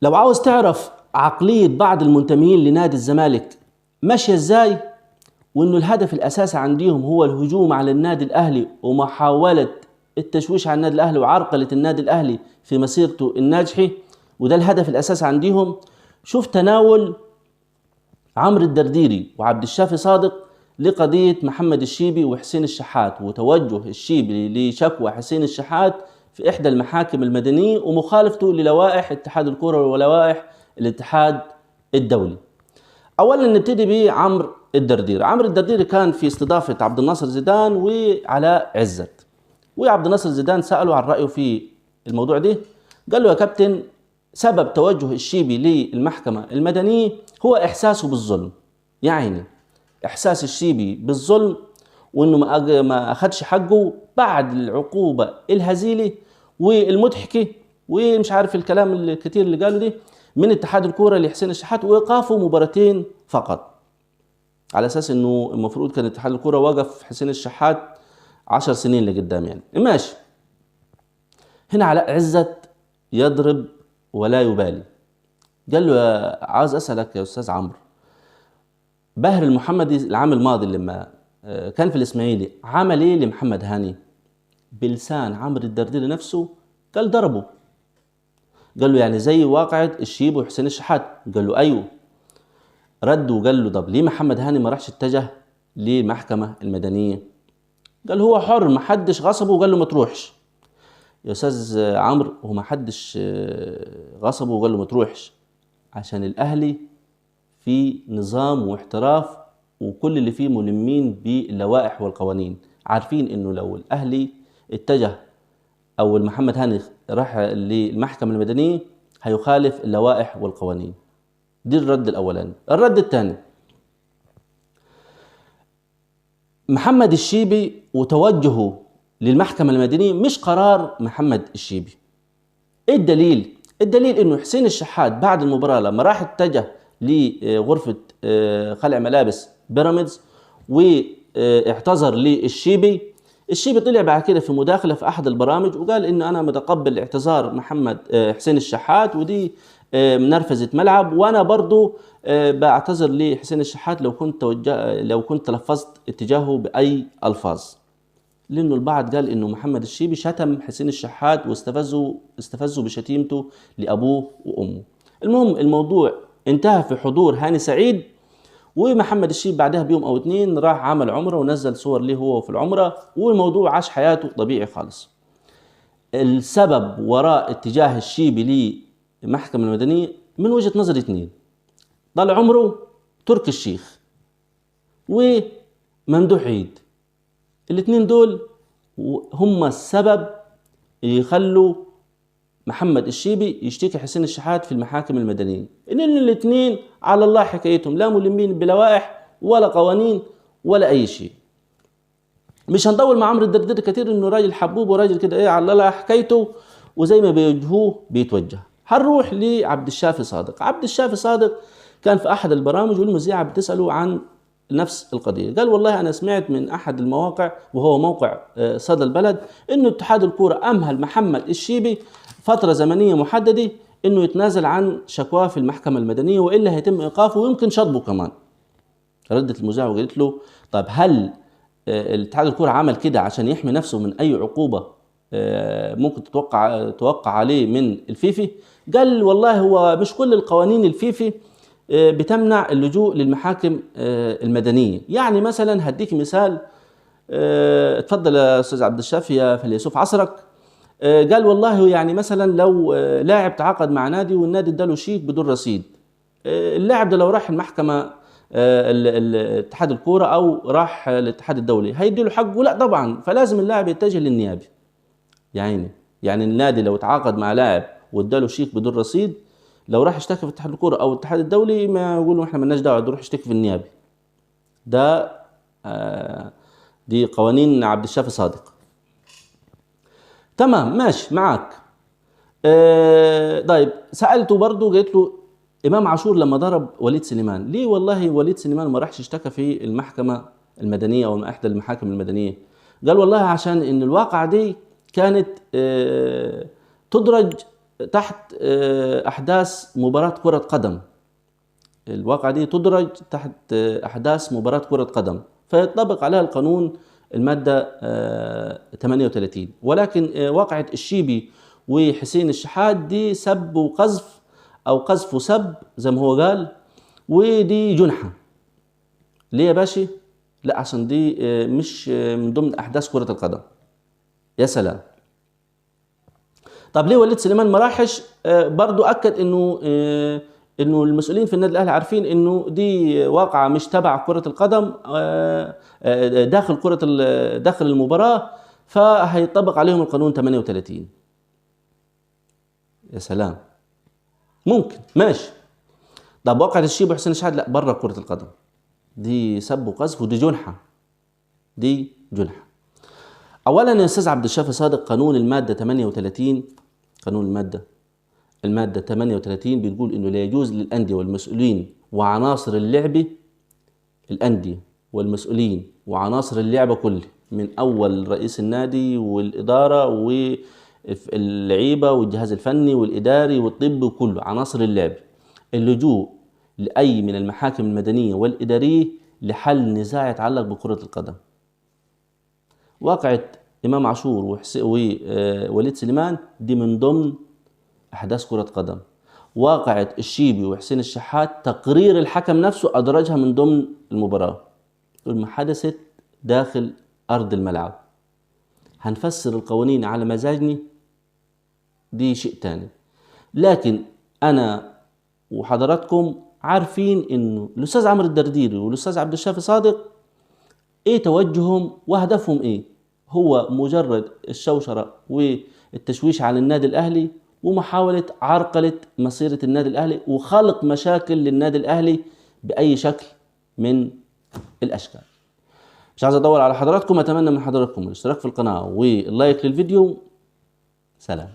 لو عاوز تعرف عقلية بعض المنتمين لنادي الزمالك ماشية ازاي، وانه الهدف الاساسي عندهم هو الهجوم على النادي الاهلي ومحاولة التشويش على النادي الاهلي وعرقلة النادي الاهلي في مسيرته الناجحة، وده الهدف الاساسي عندهم. شوف تناول عمرو الدرديري وعبد الشافي صادق لقضية محمد الشيبي وحسين الشحات، وتوجه الشيبي لشكوى حسين الشحات في إحدى المحاكم المدنية ومخالفته للوائح اتحاد الكرة ولوائح الاتحاد الدولي. أولا نبتدي بعمرو الدرديري. عمرو الدرديري كان في استضافة عبد الناصر زيدان وعلاء عزت، وعبد الناصر زيدان سأله عن رأيه في الموضوع ده. قال له: يا كابتن، سبب توجه الشيبي للمحكمة المدنية هو إحساسه بالظلم. يعني إحساس الشيبي بالظلم، وإنه ما أخدش حقه بعد العقوبة الهزيلة والمضحكة ومش عارف الكلام الكتير اللي قاله ده من اتحاد الكورة لحسين الشحات، وإيقافه مباراتين فقط، على أساس إنه المفروض كان اتحاد الكورة وقف حسين الشحات 10 سنين لقدام. يعني ماشي. هنا علاء عزت يضرب ولا يبالي. قال له: عاوز أسألك يا أستاذ عمرو، باهر المحمدي العام الماضي لما كان في الإسماعيلي عمل إيه لمحمد هاني؟ بلسان عمرو الدرديري نفسه قال ضربه. قال له: يعني زي واقعة الشيب وحسين الشحات؟ قال له: أيوه. رد وقال له: طب ليه محمد هاني ما راحش اتجه للمحكمة المدنية؟ قال: هو حر، ما حدش غصبه وقال له ما تروحش. يا أستاذ عمرو، هو ما حدش غصبه وقال له ما تروحش، عشان الأهلي في نظام واحتراف، وكل اللي فيه ملمين باللوائح والقوانين، عارفين انه لو الاهلي اتجه او محمد هاني راح للمحكمة المدنية هيخالف اللوائح والقوانين. دي الرد الاولاني. الرد الثاني: محمد الشيبي وتوجهه للمحكمة المدنية مش قرار محمد الشيبي. ايه الدليل؟ الدليل انه حسين الشحات بعد المباراة لما راح اتجه لغرفة خلع ملابس بيراميدز واعتذر للشيبي، الشيبي طلع بعد كده في مداخلة في أحد البرامج وقال إن أنا متقبل اعتذار محمد حسين الشحات، ودي منرفزة ملعب، وأنا برضو بعتذر لحسين الشحات لو كنت تلفظت اتجاهه بأي ألفاظ. لأنه البعض قال إنه محمد الشيبي شتم حسين الشحات واستفزوا بشتيمته لأبوه وأمه. المهم الموضوع انتهى في حضور هاني سعيد، ومحمد الشيبي بعدها بيوم أو 2 راح عمل عمرة ونزل صور ليه هو في العمرة، والموضوع عاش حياته طبيعي خالص. السبب وراء اتجاه الشيبي للمحكمة المدنية من وجهة نظر 2: طال عمره تركي الشيخ وممدوح عيد. الاثنين دول هم السبب اللي يخلوا محمد الشيبي يشتكي حسين الشحات في المحاكم المدنية، إن الاثنين على الله حكايتهم، لا ملمين بلوائح ولا قوانين ولا أي شيء. مش هنطول مع عمرو الدرديري كتير، إنه راجل حبوب وراجل كده إيه على الله حكايته، وزي ما بيوجهوه بيتوجه. هنروح لعبد الشافي صادق. عبد الشافي صادق كان في أحد البرامج والمذيعة بتسأله عن نفس القضية. قال: والله أنا سمعت من أحد المواقع وهو موقع صدى البلد إنه اتحاد الكورة أمهل محمد الشيبي فترة زمنية محددة إنه يتنازل عن شكواه في المحكمة المدنية، وإلا هيتم إيقافه ويمكن شطبه كمان. ردت المذيعة وقالت له: طيب هل الاتحاد الكورة عمل كده عشان يحمي نفسه من أي عقوبة ممكن توقع عليه من الفيفي؟ قال: والله هو مش كل القوانين الفيفي بتمنع اللجوء للمحاكم المدنية. يعني مثلا هديك مثال، اتفضل يا أستاذ عبد الشافي يا فيلسوف عصرك. قال: والله يعني مثلا لو لاعب تعاقد مع نادي والنادي اداله شيك بدون رصيد، اللاعب ده لو راح المحكمة اتحاد الكورة او راح الاتحاد الدولي هيديله حقه؟ لا طبعا، فلازم اللاعب يتجه للنيابة. يعني النادي لو تعاقد مع لاعب واداله شيك بدون رصيد، لو راح يشتكي في اتحاد الكورة او الاتحاد الدولي ما يقولوا احنا مالناش دعوة، نروح يشتكي في النيابة. ده دي قوانين عبد الشافي صادق. تمام ماشي معاك. طيب سألته برضو، قلت له: إمام عاشور لما ضرب وليد سليمان ليه والله وليد سليمان ما راحش اشتكى في المحكمة المدنية أو إحدى المحاكم المدنية؟ قال: والله عشان إن الواقعة دي كانت تدرج تحت أحداث مباراة كرة قدم. الواقعة دي تدرج تحت أحداث مباراة كرة قدم، فيطبق عليها القانون المادة 38. ولكن واقعة الشيبي وحسين الشحات دي سب وقذف، أو قذف وسب زي ما هو قال، ودي جنحة. ليه يا باشا؟ لا، عشان دي مش من ضمن أحداث كرة القدم. يا سلام. طب ليه وليد سليمان ما راحش؟ برضو أكد إنه المسؤولين في النادي الأهلي عارفين إنه دي واقعة مش تبع كرة القدم داخل المباراة، فهيطبق عليهم القانون 38. يا سلام. ممكن، ماشي. طب واقعة الشيبي وحسين الشحات لا، بره كرة القدم، دي سب وقذف ودي جنحة. دي جنحة. أولا يا أستاذ عبد الشافي صادق، قانون المادة 38، قانون المادة 38 بتقول إنه لا يجوز للأندية والمسؤولين وعناصر اللعبة، الأندية والمسؤولين وعناصر اللعبة كله، من أول رئيس النادي والإدارة واللعيبة والجهاز الفني والإداري والطبي وكله عناصر اللعبة، اللجوء لأي من المحاكم المدنية والإدارية لحل نزاع يتعلق بكرة القدم. واقعة إمام عاشور ووليد سليمان دي من ضمن أحداث كرة قدم. واقعة الشيبي وحسين الشحات تقرير الحكم نفسه أدرجها من ضمن المباراة، ما حدثت داخل أرض الملعب. هنفسر القوانين على مزاجني، دي شيء تاني. لكن أنا وحضراتكم عارفين إنه الأستاذ عمرو الدرديري والأستاذ عبد الشافي صادق إيه توجههم وهدفهم إيه؟ هو مجرد الشوشرة والتشويش على النادي الأهلي ومحاولة عرقلة مسيرة النادي الأهلي وخلق مشاكل للنادي الأهلي بأي شكل من الأشكال. مش عايز أدور على حضراتكم، أتمنى من حضراتكم الاشتراك في القناة واللايك للفيديو. سلام.